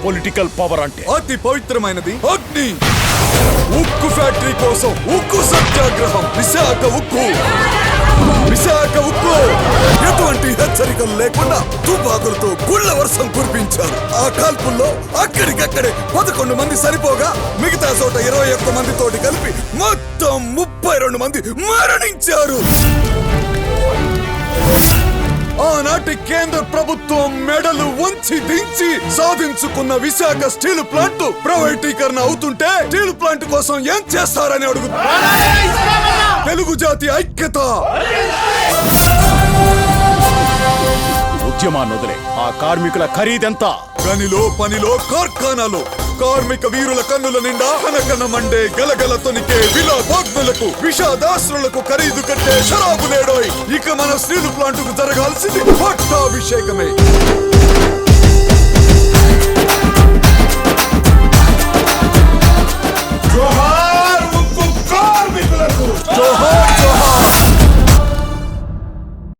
Political power అంటే? అతి పవిత్రమైనది అగ్ని. ఉక్కు ఫ్యాక్టరీ కోసం ఉక్కు సత్యాగ్రహం. విశాఖ ఉక్కు, విశాఖ ఉక్కు. ఎటువంటి హెచ్చరికలు లేకుండా తుపాకులతో గుళ్ళ వర్షం కురిపించారు. ఆ కాల్పుల్లో అక్కడికక్కడే 11 మంది సరిపోగా మిగతా చోట 21 మందితోటి కలిపి మొత్తం 32 మంది మరణించారు. ఆనాటి కేంద్ర ప్రభుత్వం మెడలు వంచి దించి సాధించుకున్న విశాఖ స్టీల్ ప్లాంట్ ప్రైవేటీకరణ అవుతుంటే స్టీల్ ప్లాంట్ కోసం ఏం చేస్తారని అడుగుతున్నారు. తెలుగు జాతి ఐక్యత. ఉద్యమాన్ని వదిలే, ఆ కార్మికుల ఖరీదెంత? గనిలో పనిలో కార్ఖానాలో కార్మిక వీరుల కన్నుల నిండా కనకన మండే గలగల తొనికే విలాభాగ్నులకు విషాదాశ్రులకు ఖరీదు కట్టే షరాబు లేడోయ్. ఇక మన స్టీల్ ప్లాంట్ కు జరగాల్సింది పట్టాభిషేకమే.